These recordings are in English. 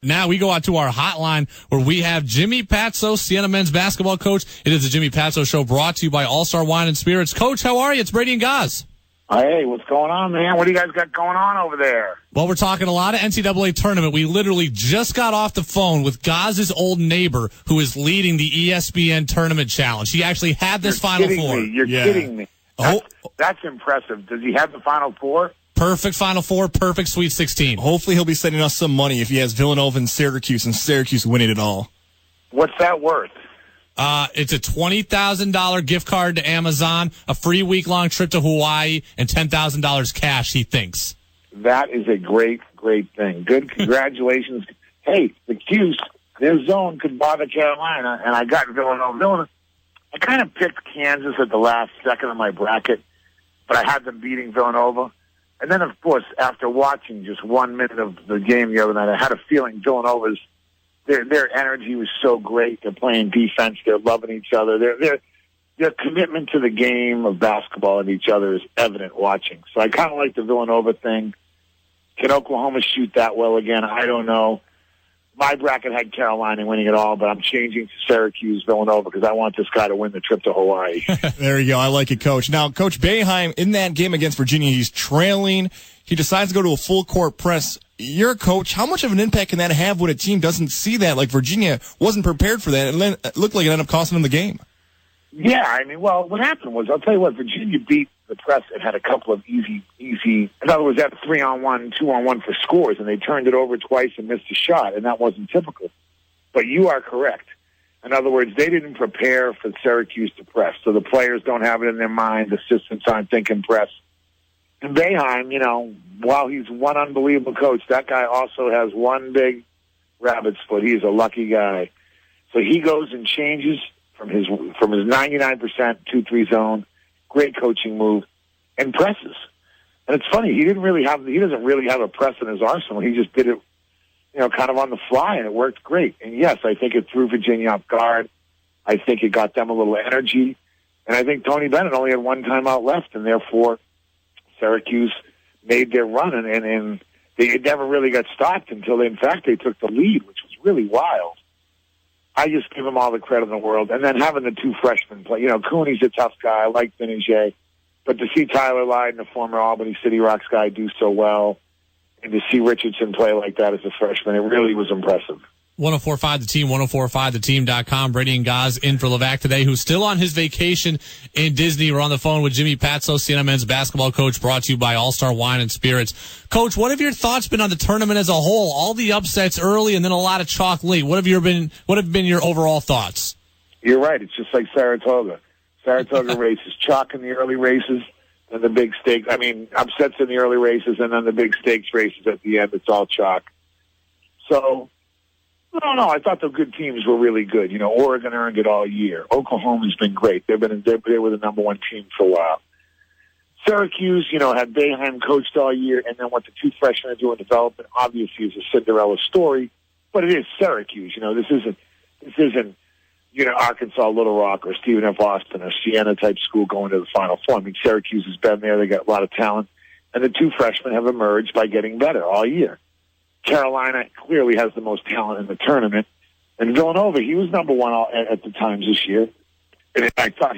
Now we go out to our hotline where we have Jimmy Patsos, Siena men's basketball coach. It is the Jimmy Patsos Show brought to you by All-Star Wine and Spirits. Coach, how are you? It's Brady and Gaz. Hey, what's going on, man? What do you guys got going on over there? Well, we're talking a lot of NCAA tournament. We literally just got off the phone with Gaz's old neighbor who is leading the ESPN Tournament Challenge. He actually had this Final Four. You're kidding me. That's impressive. Does he have the Final Four? Perfect Final Four, perfect Sweet 16. Hopefully he'll be sending us some money if he has Villanova and Syracuse winning it all. What's that worth? It's a $20,000 gift card to Amazon, a free week-long trip to Hawaii, and $10,000 cash, he thinks. That is a great, great thing. Good, congratulations. Hey, the Cuse, their zone could bother Carolina, and I got Villanova. I kind of picked Kansas at the last second of my bracket, but I had them beating Villanova. And then, of course, after watching just 1 minute of the game the other night, I had a feeling Villanova's their energy was so great. They're playing defense. They're loving each other. Their commitment to the game of basketball and each other is evident watching. So I kind of like the Villanova thing. Can Oklahoma shoot that well again? I don't know. My bracket had Carolina winning it all, but I'm changing to Syracuse, Villanova, because I want this guy to win the trip to Hawaii. There you go. I like it, Coach. Now, Coach Boeheim, in that game against Virginia, he's trailing. He decides to go to a full-court press. You're a coach. How much of an impact can that have when a team doesn't see that? Like Virginia wasn't prepared for that. It looked like it ended up costing them the game. Yeah, I mean, well, what happened was, I'll tell you what, Virginia beat the press and had a couple of easy, in other words, that 3-on-1, 2-on-1 for scores, and they turned it over twice and missed a shot, and that wasn't typical. But you are correct. In other words, they didn't prepare for Syracuse to press, so the players don't have it in their mind, assistants aren't thinking press. And Boeheim, you know, while he's one unbelievable coach, that guy also has one big rabbit's foot. He's a lucky guy. So he goes and changes from his 99% 2-3 zone, great coaching move, and presses. And it's funny, he doesn't really have a press in his arsenal. He just did it, you know, kind of on the fly, and it worked great. And yes, I think it threw Virginia off guard. I think it got them a little energy. And I think Tony Bennett only had one timeout left, and therefore Syracuse made their run, and they never really got stopped until, in fact, they took the lead, which was really wild. I just give them all the credit in the world. And then having the two freshmen play, you know, Cooney's a tough guy. I like Benninger. But to see Tyler Lydon, the former Albany City Rocks guy, do so well, and to see Richardson play like that as a freshman, it really was impressive. 104.5 The Team, 104.5theteam.com. Brady and Gaz in for Levac today, who's still on his vacation in Disney. We're on the phone with Jimmy Patsos, Siena men's basketball coach, brought to you by All-Star Wine and Spirits. Coach, what have your thoughts been on the tournament as a whole? All the upsets early and then a lot of chalk late. What have been your overall thoughts? You're right. It's just like Saratoga. Saratoga races, chalk in the early races, and the big stakes. I mean, upsets in the early races, and then the big stakes races at the end. It's all chalk. So, no, I thought the good teams were really good. You know, Oregon earned it all year. Oklahoma's been great. They were the number one team for a while. Syracuse, you know, had Boeheim coached all year, and then what the two freshmen are doing development obviously is a Cinderella story, but it is Syracuse. You know, this isn't, you know, Arkansas, Little Rock, or Stephen F. Austin, or Siena type school going to the Final Four. I mean, Syracuse has been there. They got a lot of talent, and the two freshmen have emerged by getting better all year. Carolina clearly has the most talent in the tournament. And Villanova, he was number one at the times this year. And I thought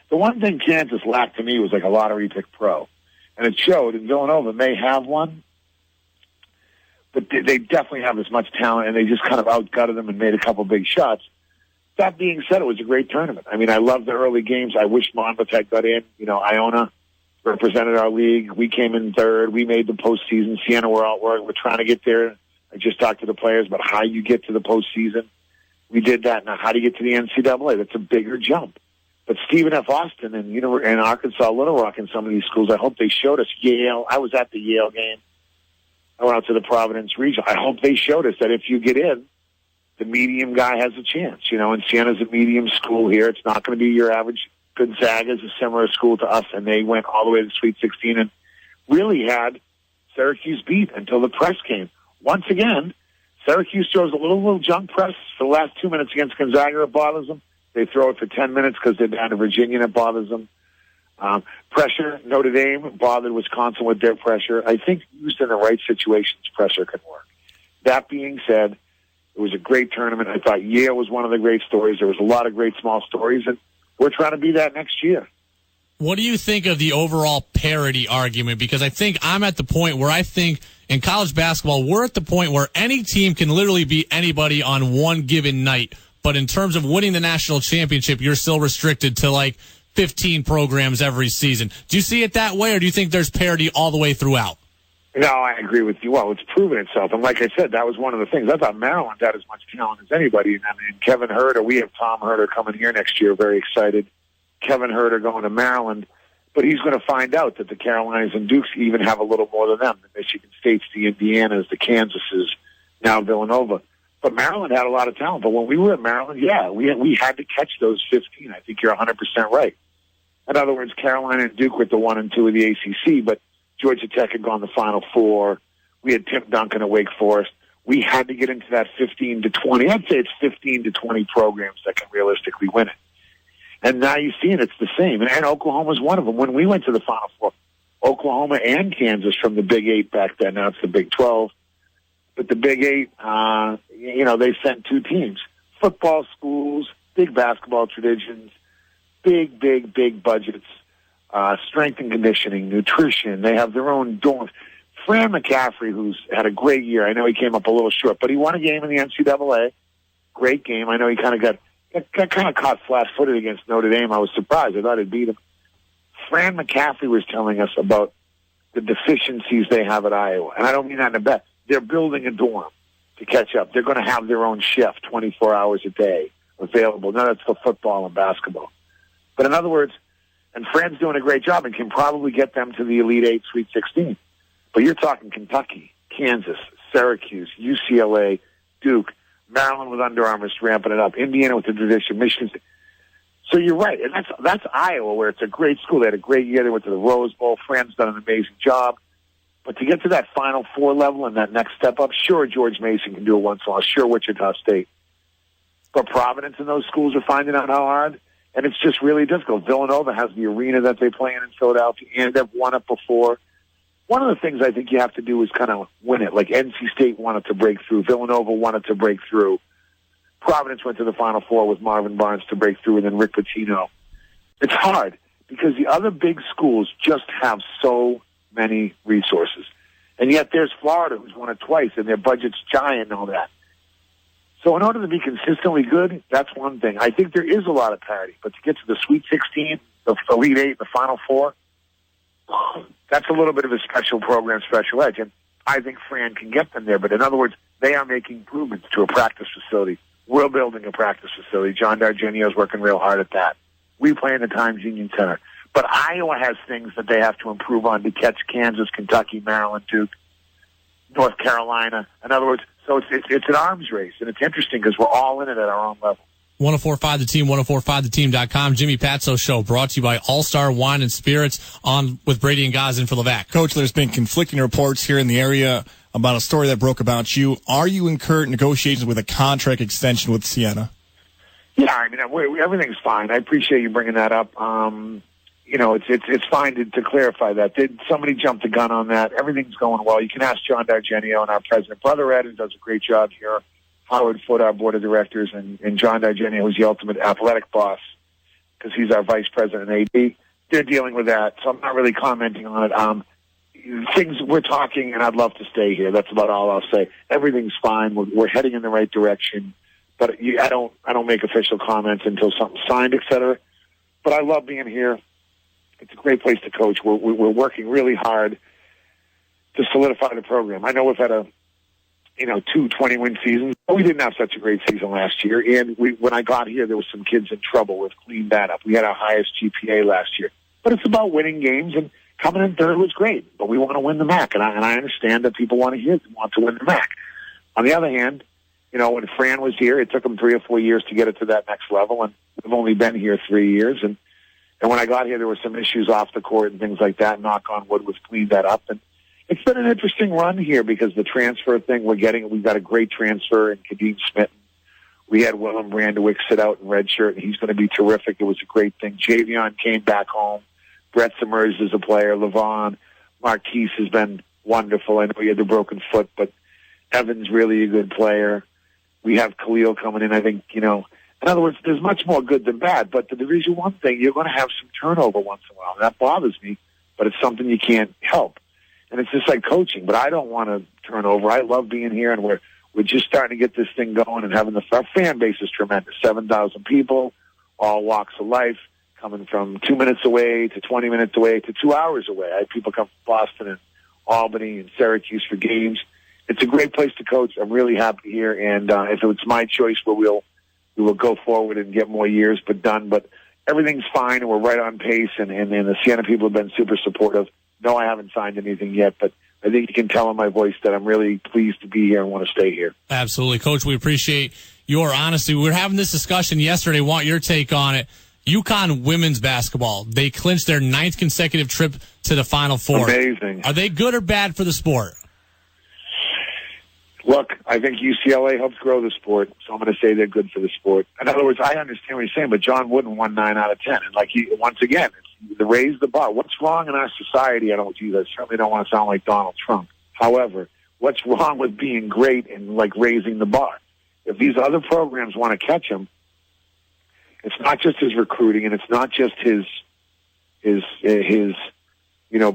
the one thing Kansas lacked to me was like a lottery pick pro. And it showed, and Villanova may have one, but they definitely have as much talent, and they just kind of outgutted them and made a couple big shots. That being said, it was a great tournament. I mean, I loved the early games. I wish Monmouth had got in. You know, Iona represented our league. We came in third. We made the postseason. Siena, we're trying to get there. I just talked to the players about how you get to the postseason. We did that. Now, how do you get to the NCAA? That's a bigger jump. But Stephen F. Austin and Arkansas, Little Rock, and some of these schools, I hope they showed us. Yale, I was at the Yale game. I went out to the Providence region. I hope they showed us that if you get in, the medium guy has a chance. You know, and Siena's a medium school here. It's not going to be your average. Gonzaga's a similar school to us, and they went all the way to the Sweet 16 and really had Syracuse beat until the press came. Once again, Syracuse throws a little junk press for the last 2 minutes against Gonzaga. It bothers them. They throw it for 10 minutes because they're down to Virginia, and it bothers them. Pressure, Notre Dame bothered Wisconsin with their pressure. I think used in the right situations, pressure can work. That being said, It was a great tournament. I thought Yale was one of the great stories. There was a lot of great small stories, and we're trying to be that next year. What do you think of the overall parity argument? Because I think I'm at the point where I think in college basketball, we're at the point where any team can literally beat anybody on one given night. But in terms of winning the national championship, you're still restricted to like 15 programs every season. Do you see it that way, or do you think there's parity all the way throughout? No, I agree with you. Well, it's proven itself. And like I said, that was one of the things. I thought Maryland had as much talent as anybody. And I mean, Kevin Herter, we have Tom Herter coming here next year, very excited. Kevin Herter going to Maryland. But he's going to find out that the Carolinas and Dukes even have a little more than them. The Michigan States, the Indianas, the Kansases, now Villanova. But Maryland had a lot of talent. But when we were at Maryland, yeah, we had to catch those 15. I think you're 100% right. In other words, Carolina and Duke were the 1 and 2 of the ACC, but Georgia Tech had gone the Final Four. We had Tim Duncan at Wake Forest. We had to get into that 15 to 20. I'd say it's 15 to 20 programs that can realistically win it. And now you see it, it's the same. And Oklahoma's one of them. When we went to the Final Four, Oklahoma and Kansas from the Big 8 back then, now it's the Big 12. But the Big 8, they sent 2 teams. Football schools, big basketball traditions, big budgets, strength and conditioning, nutrition. They have their own dorms. Fran McCaffrey, who's had a great year, I know he came up a little short, but he won a game in the NCAA. Great game. I know he kind of got caught flat-footed against Notre Dame. I was surprised. I thought he'd beat him. Fran McCaffrey was telling us about the deficiencies they have at Iowa. And I don't mean that in a bet. They're building a dorm to catch up. They're going to have their own chef 24 hours a day available. Now that's for football and basketball. But in other words, and Fran's doing a great job and can probably get them to the Elite 8, Sweet 16. But you're talking Kentucky, Kansas, Syracuse, UCLA, Duke, Maryland with Under Armour ramping it up, Indiana with the tradition, Michigan State. So you're right, and that's Iowa, where it's a great school. They had a great year. They went to the Rose Bowl. Fran's done an amazing job. But to get to that Final Four level and that next step up, sure, George Mason can do it once in a while. Sure, Wichita State. But Providence and those schools are finding out how hard, and it's just really difficult. Villanova has the arena that they play in Philadelphia, and they've won it before. One of the things I think you have to do is kind of win it. Like NC State wanted to break through. Villanova wanted to break through. Providence went to the Final Four with Marvin Barnes to break through, and then Rick Pitino. It's hard because the other big schools just have so many resources. And yet there's Florida, who's won it twice, and their budget's giant and all that. So in order to be consistently good, that's one thing. I think there is a lot of parity. But to get to the Sweet 16, the Elite 8, the Final Four, that's a little bit of a special program, special edge. And I think Fran can get them there. But in other words, they are making improvements to a practice facility. We're building a practice facility. John Dargenio is working real hard at that. We play in the Times Union Center. But Iowa has things that they have to improve on to catch Kansas, Kentucky, Maryland, Duke, North Carolina. In other words, so it's an arms race. And it's interesting because we're all in it at our own level. 1045 The Team, 1045theteam.com. Jimmy Patsos Show brought to you by All-Star Wine and Spirits on with Brady and Gaz in for Levac. Coach, there's been conflicting reports here in the area about a story that broke about you. Are you in current negotiations with a contract extension with Siena? Yeah, I mean, everything's fine. I appreciate you bringing that up. It's fine to clarify that. Did somebody jump the gun on that? Everything's going well. You can ask John Dargenio and our president, Brother Ed, who does a great job here. Howard Foote, our board of directors, and John Dargenio, who's the ultimate athletic boss, because he's our vice president and AD. They're dealing with that, so I'm not really commenting on it. Things we're talking, and I'd love to stay here. That's about all I'll say. Everything's fine. We're heading in the right direction, but I don't make official comments until something's signed, et cetera. But I love being here. It's a great place to coach. We're working really hard to solidify the program. I know we've had 2 20-win seasons. But we didn't have such a great season last year. And when I got here, there was some kids in trouble. We've cleaned that up. We had our highest GPA last year. But it's about winning games, and coming in third was great. But we want to win the MAC, and I understand that people want to win the MAC. On the other hand, when Fran was here, it took him 3 or 4 years to get it to that next level, and we've only been here 3 years. And when I got here, there were some issues off the court and things like that. Knock on wood, we've cleaned that up. And it's been an interesting run here because the transfer thing we've got a great transfer in Kadeem Smith. We had Willem Brandewick sit out in redshirt, and he's going to be terrific. It was a great thing. Javion came back home. Brett's emerged as a player. Levon, Marquise has been wonderful. I know he had the broken foot, but Evan's really a good player. We have Khalil coming in. I think, in other words, there's much more good than bad. But the Division I thing, you're going to have some turnover once in a while. That bothers me, but it's something you can't help. And it's just like coaching. But I don't want to turn over. I love being here, and we're just starting to get this thing going and having our fan base is tremendous. 7,000 people, all walks of life, coming from 2 minutes away to 20 minutes away to 2 hours away. I had people come from Boston and Albany and Syracuse for games. It's a great place to coach. I'm really happy here, and if it's my choice, we will go forward and get more years done. But everything's fine, and we're right on pace, and the Siena people have been super supportive. No, I haven't signed anything yet, but I think you can tell in my voice that I'm really pleased to be here and want to stay here. Absolutely. Coach, we appreciate your honesty. We were having this discussion yesterday. Want your take on it. UConn women's basketball, they clinched their 9th consecutive trip to the Final Four. Amazing. Are they good or bad for the sport? Look, I think UCLA helps grow the sport, so I'm going to say they're good for the sport. In other words, I understand what you're saying, but John Wooden won 9 out of 10. And once again, it's to raise the bar. What's wrong in our society? I certainly don't want to sound like Donald Trump. However, what's wrong with being great and raising the bar? If these other programs want to catch him, it's not just his recruiting, and it's not just his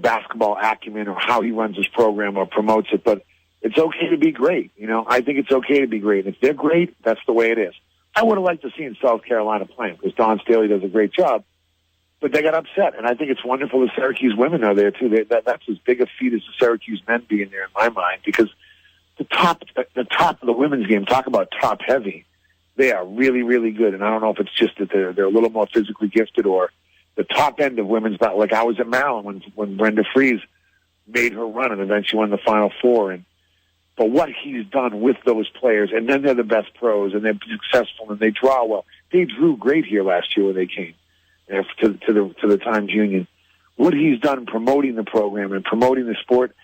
basketball acumen or how he runs his program or promotes it, but it's okay to be great. I think it's okay to be great. And if they're great, that's the way it is. I would have liked to see in South Carolina playing because Don Staley does a great job, but they got upset. And I think it's wonderful the Syracuse women are there too. That's as big a feat as the Syracuse men being there in my mind, because the top of the women's game, talk about top heavy. They are really, really good. And I don't know if it's just that they're a little more physically gifted or the top end of women's. Like I was at Maryland when Brenda Fries made her run and eventually won the Final Four. But what he's done with those players, and then they're the best pros, and they're successful, and they draw well. They drew great here last year when they came to the Times Union. What he's done promoting the program and promoting the sport.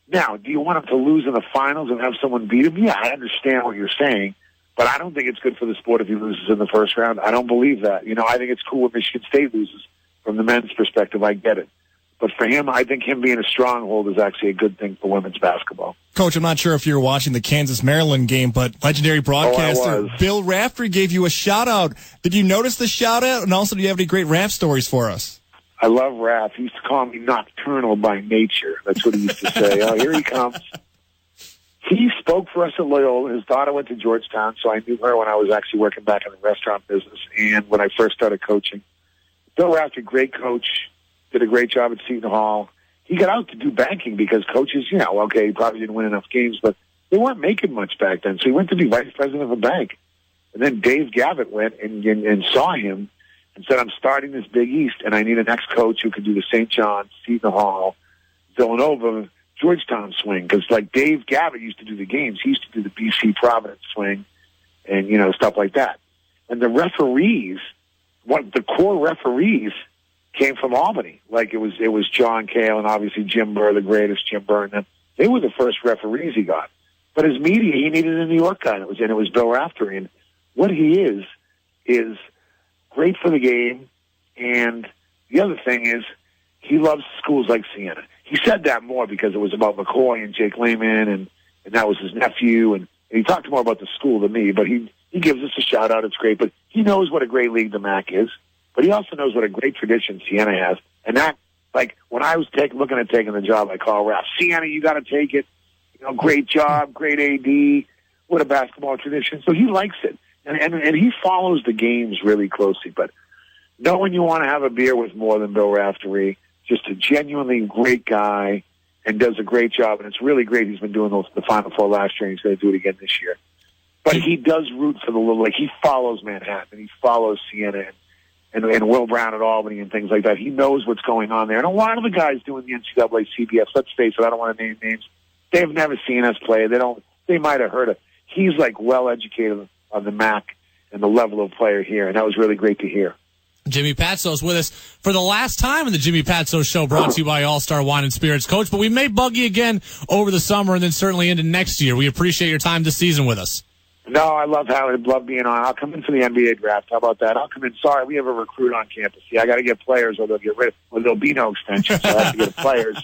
Now, do you want him to lose in the finals and have someone beat him? Yeah, I understand what you're saying, but I don't think it's good for the sport if he loses in the first round. I don't believe that. I think it's cool if Michigan State loses. From the men's perspective, I get it. But for him, I think him being a stronghold is actually a good thing for women's basketball. Coach, I'm not sure if you were watching the Kansas-Maryland game, but legendary broadcaster Bill Raftery gave you a shout-out. Did you notice the shout-out? And also, do you have any great Raf stories for us? I love Raf. He used to call me nocturnal by nature. That's what he used to say. Oh, here he comes. He spoke for us at Loyola. His daughter went to Georgetown, so I knew her when I was actually working back in the restaurant business and when I first started coaching. Bill Raftery, great coach. Did a great job at Seton Hall. He got out to do banking because coaches, he probably didn't win enough games, but they weren't making much back then. So he went to be vice president of a bank. And then Dave Gavitt went and saw him and said, I'm starting this Big East, and I need an ex-coach who can do the St. John's, Seton Hall, Villanova, Georgetown swing. Because Dave Gavitt used to do the games. He used to do the BC Providence swing and, stuff like that. And the referees, the core referees, came from Albany. It was John Cale and obviously Jim Burr, the greatest Jim Burr. And they were the first referees he got. But his media, he needed a New York guy, and it was Bill Raftery. And what he is great for the game. And the other thing is he loves schools like Siena. He said that more because it was about McCoy and Jake Lehman, and that was his nephew. And he talked more about the school than me, but he gives us a shout-out. It's great. But he knows what a great league the MAC is. But he also knows what a great tradition Siena has. And that, when I was looking at taking the job, I called Ralph, Siena, you got to take it. Great job, great AD, what a basketball tradition. So he likes it. And he follows the games really closely. But knowing you want to have a beer with more than Bill Raftery, just a genuinely great guy and does a great job. And it's really great he's been doing the Final Four last year, and he's going to do it again this year. But he does root for the little, he follows Manhattan, he follows Siena, and Will Brown at Albany and things like that. He knows what's going on there. And a lot of the guys doing the NCAA CBS, let's face it, I don't want to name names, they've never seen us play. They might have heard it. He's well educated on the MAC and the level of player here, and that was really great to hear. Jimmy Patsos with us for the last time in the Jimmy Patsos Show, brought to you by All-Star Wine and Spirits. Coach, but we may bug you again over the summer and then certainly into next year. We appreciate your time this season with us. No, I love being on. I'll come in for the NBA draft. How about that? I'll come in. Sorry, we have a recruit on campus. See, I got to get players, or there'll be no extension. So I have to get players.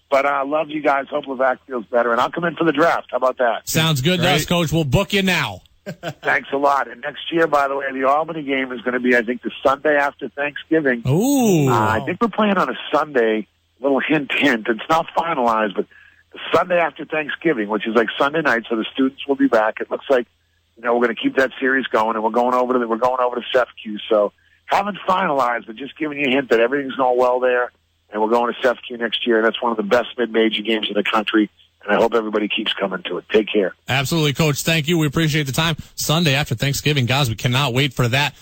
But I love you guys. Hope Levac feels better, and I'll come in for the draft. How about that? Sounds good to us, Coach. We'll book you now. Thanks a lot. And next year, by the way, the Albany game is going to be, I think, the Sunday after Thanksgiving. Ooh. I think we're playing on a Sunday. Little hint. It's not finalized, but the Sunday after Thanksgiving, which is like Sunday night, so the students will be back. It looks like, we're going to keep that series going, and we're going over to Sefcu. So haven't finalized, but just giving you a hint that everything's going well there, and we're going to Sefcu next year. That's one of the best mid-major games in the country. And I hope everybody keeps coming to it. Take care. Absolutely, Coach. Thank you. We appreciate the time. Sunday after Thanksgiving, guys, we cannot wait for that.